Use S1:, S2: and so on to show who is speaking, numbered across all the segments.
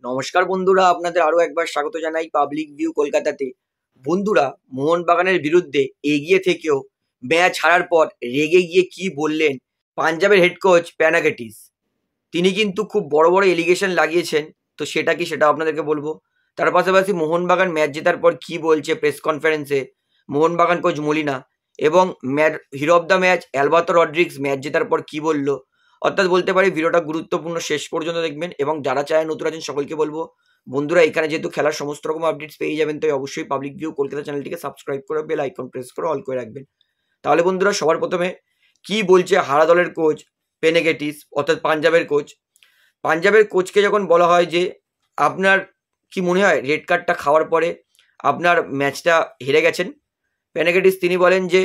S1: নমস্কার বন্ধুরা, আপনাদের আরো একবার স্বাগত জানাই পাবলিক ভিউ কলকাতাতে। বন্ধুরা, মোহনবাগানের বিরুদ্ধে এগিয়ে থেকেও ম্যাচ হারার পর রেগে গিয়ে কি বললেন পাঞ্জাবের হেড কোচ প্যানাগেটিস। তিনি কিন্তু খুব বড় বড় এলিগেশন লাগিয়েছেন। তো সেটা কি, সেটা আপনাদেরকে বলবো। তার পাশাপাশি মোহনবাগান ম্যাচ জেতার পর কি বলছে প্রেস কনফারেন্সে মোহনবাগান কোচ মলিনা, এবং hero of the match Alberto Rodrigues match জেতার পর কি বললো। অর্থাৎ বলতে পারি ভিডিওটা গুরুত্বপূর্ণ, শেষ পর্যন্ত দেখবেন। এবং যারা চায় নতুন আছেন সকলকে বলবো, বন্ধুরা এখানে যেহেতু খেলার সমস্ত রকম আপডেটস পেয়ে যাবেন, তাই অবশ্যই পাবলিক ভিউ কলকাতা চ্যানেলটিকে সাবস্ক্রাইব করে বেল আইকন প্রেস করে অল করে রাখবেন। তাহলে বন্ধুরা, সবার প্রথমে কি বলছে হারা দলের কোচ পেনাগেটিস, অর্থাৎ পাঞ্জাবের কোচ। পাঞ্জাবের কোচকে যখন বলা হয় যে আপনার কি মনে হয় রেড কার্ডটা খাওয়ার পরে আপনার ম্যাচটা হেরে গেছেন, পেনাগেটিস তিনি বলেন যে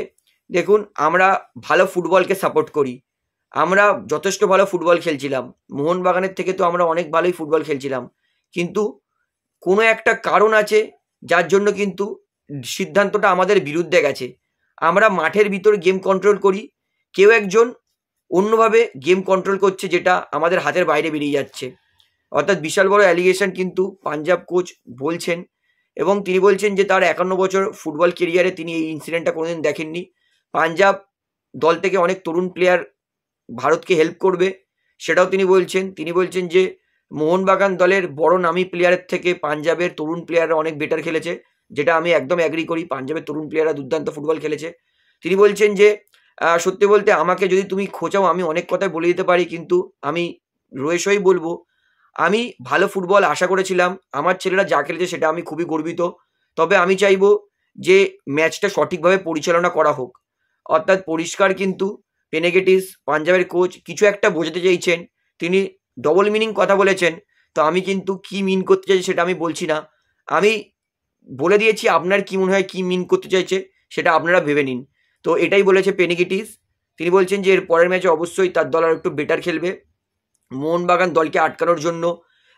S1: দেখুন, আমরা ভালো ফুটবলকে সাপোর্ট করি, আমরা যথেষ্ট ভালো ফুটবল খেলছিলাম, মোহনবাগানের থেকে তো আমরা অনেক ভালোই ফুটবল খেলছিলাম, কিন্তু কোনো একটা কারণ আছে যার জন্য কিন্তু সিদ্ধান্তটা আমাদের বিরুদ্ধে গেছে। আমরা মাঠের ভিতর গেম কন্ট্রোল করি, কেউ একজন অন্যভাবে গেম কন্ট্রোল করছে, যেটা আমাদের হাতের বাইরে বেরিয়ে যাচ্ছে। অর্থাৎ বিশাল বড় অ্যালিগেশন কিন্তু পাঞ্জাব কোচ বলছেন। এবং তিনি বলছেন যে তার 51 বছর ফুটবল কেরিয়ারে তিনি এই ইনসিডেন্টটা কোনোদিন দেখেননি। পাঞ্জাব দল থেকে অনেক তরুণ প্লেয়ার ভারতকে হেল্প করবে, সেটাও তিনি বলছেন। তিনি বলছেন যে মোহনবাগান দলের বড় নামী প্লেয়ারের থেকে পাঞ্জাবের তরুণ প্লেয়াররা অনেক বেটার খেলেছে, যেটা আমি একদম অ্যাগ্রি করি। পাঞ্জাবের তরুণ প্লেয়াররা দুর্দান্ত ফুটবল খেলেছে। তিনি বলছেন যে সত্যি বলতে আমাকে যদি তুমি খোঁচাও আমি অনেক কথাই বলে দিতে পারি, কিন্তু আমি রয়েসই বলবো আমি ভালো ফুটবল আশা করেছিলাম, আমার ছেলেরা যা খেলেছে সেটা আমি খুবই গর্বিত। তবে আমি চাইবো যে ম্যাচটা সঠিকভাবে পরিচালনা করা হোক। অর্থাৎ পরিষ্কার কিন্তু পেনাগেটিস পাঞ্জাবের কোচ কিছু একটা বোঝাতে চাইছেন। তিনি ডবল মিনিং কথা বলেছেন। তো আমি কিন্তু কি মিন করতে চাইছি সেটা আমি বলছি না, আমি বলে দিয়েছি আপনার কি মনে হয় কি মিন করতে চাইছে সেটা আপনারা ভেবে নিন। তো এটাই বলেছে পেনাগেটিস। তিনি বলছেন যে এর পরের ম্যাচে অবশ্যই তার দল আর একটু বেটার খেলবে। মোহনবাগান দলকে আটকানোর জন্য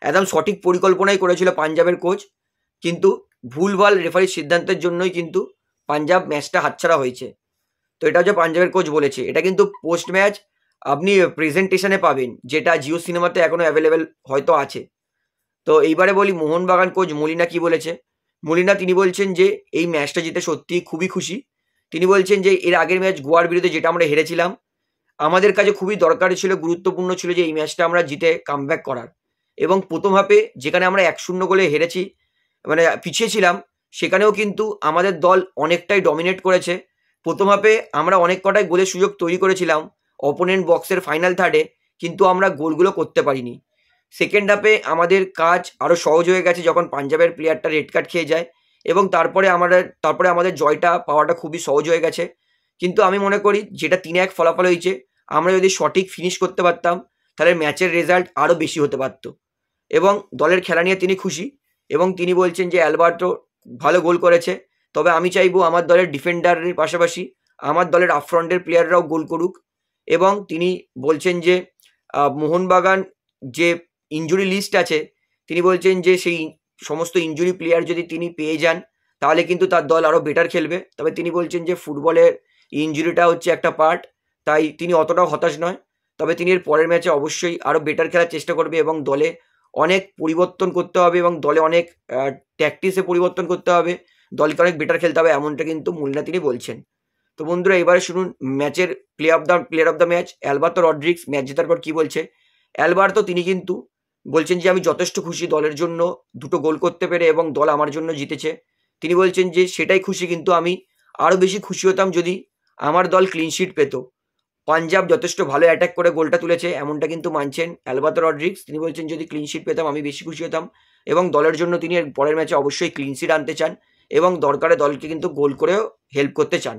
S1: একদম সঠিক পরিকল্পনাই করেছিল পাঞ্জাবের কোচ, কিন্তু ভুলভাল রেফারির সিদ্ধান্তের জন্যই কিন্তু পাঞ্জাব ম্যাচটা হাতছাড়া হয়েছে। তো এটা হচ্ছে পাঞ্জাবের কোচ বলেছে। এটা কিন্তু পোস্ট ম্যাচ আপনি প্রেজেন্টেশনে পাবেন, যেটা জিও সিনেমাতে এখনো অ্যাভেলেবেল হয়তো আছে। তো এইবারে বলি মোহনবাগান কোচ মলিনা কি বলেছে। মলিনা তিনি বলছেন যে এই ম্যাচটা জিতে সত্যি খুবই খুশি। তিনি বলছেন যে এর আগের ম্যাচ গোয়ার বিরুদ্ধে যেটা আমরা হেরেছিলাম, আমাদের কাছে খুবই দরকারি ছিল, গুরুত্বপূর্ণ ছিল যে এই ম্যাচটা আমরা জিতে কামব্যাক করার। এবং প্রথম হাফে যেখানে আমরা 1-0 গোলে হেরেছি, মানে পিছিয়ে ছিলাম, সেখানেও কিন্তু আমাদের দল অনেকটাই ডমিনেট করেছে। প্রথম হাফে আমরা অনেক কটাই গোলের সুযোগ তৈরি করেছিলাম অপোনেন্ট বক্সের ফাইনাল থার্ডে, কিন্তু আমরা গোলগুলো করতে পারিনি। সেকেন্ড হাফে আমাদের কাজ আরও সহজ হয়ে গেছে যখন পাঞ্জাবের প্লেয়ারটা রেড কার্ড খেয়ে যায়, এবং তারপরে আমাদের জয়টা পাওয়াটা খুবই সহজ হয়ে গেছে। কিন্তু আমি মনে করি যেটা 3-1 ফলাফল হয়েছে, আমরা যদি সঠিক ফিনিশ করতে পারতাম তাহলে ম্যাচের রেজাল্ট আরও বেশি হতে পারত। এবং দলের খেলা নিয়ে তিনি খুশি, এবং তিনি বলছেন যে অ্যালবার্টো ভালো গোল করেছে, তবে আমি চাইবো আমার দলের ডিফেন্ডারের পাশাপাশি আমার দলের আপফ্রন্টের প্লেয়াররাও গোল করুক। এবং তিনি বলছেন যে মোহনবাগান যে ইনজুরি লিস্ট আছে, তিনি বলছেন যে সেই সমস্ত ইনজুরি প্লেয়ার যদি তিনি পেয়ে যান তাহলে কিন্তু তার দল আরও বেটার খেলবে। তবে তিনি বলছেন যে ফুটবলের ইনজুরিটা হচ্ছে একটা পার্ট, তাই তিনি অতটাও হতাশ নয়। তবে তিনি এর পরের ম্যাচে অবশ্যই আরও বেটার খেলার চেষ্টা করবে, এবং দলে অনেক পরিবর্তন করতে হবে, এবং দলে অনেক ট্যাকটিসে পরিবর্তন করতে হবে, দলকে অনেক বেটার খেলতে হবে, এমনটা কিন্তু মলিনা তিনি বলছেন। তো বন্ধুরা, এবারে শুনুন ম্যাচের player of the match Alberto Rodrigues match জেতার পর কি বলছে। অ্যালবার্তো তিনি কিন্তু বলছেন যে আমি যথেষ্ট খুশি দলের জন্য 2টো গোল করতে পেরে, এবং দল আমার জন্য জিতেছে। তিনি বলছেন যে সেটাই খুশি, কিন্তু আমি আরও বেশি খুশি হতাম যদি আমার দল ক্লিনশিট পেত। পাঞ্জাব যথেষ্ট ভালো অ্যাটাক করে গোলটা তুলেছে, এমনটা কিন্তু মানছেন অ্যালবার্তো রড্রিগস। তিনি বলছেন যদি ক্লিনশিট পেতাম আমি বেশি খুশি হতাম, এবং দলের জন্য তিনি এর পরের ম্যাচে অবশ্যই ক্লিনশিট আনতে চান, এবং দরকারে দলকে কিন্তু গোল করেও হেল্প করতে চান।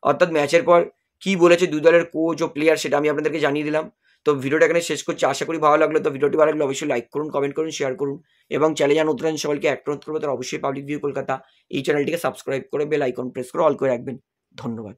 S1: অর্থাৎ ম্যাচের পর কি বলেছে দুই দলের কোচ ও প্লেয়ার সেটা আমি আপনাদেরকে জানিয়ে দিলাম। তো ভিডিওটা এখানে শেষ করছি, আশা করি ভালো লাগলো। তো ভিডিওটি ভালো লাগলে অবশ্যই লাইক করুন, কমেন্ট করুন, শেয়ার করুন, এবং চ্যানেলে নতুন সকলকে অনুরোধ করবো তারা অবশ্যই পাবলিক ভিউ কলকাতা এই চ্যানেলটিকে সাবস্ক্রাইব করে বেল আইকন প্রেস করে অল করে রাখবেন। ধন্যবাদ।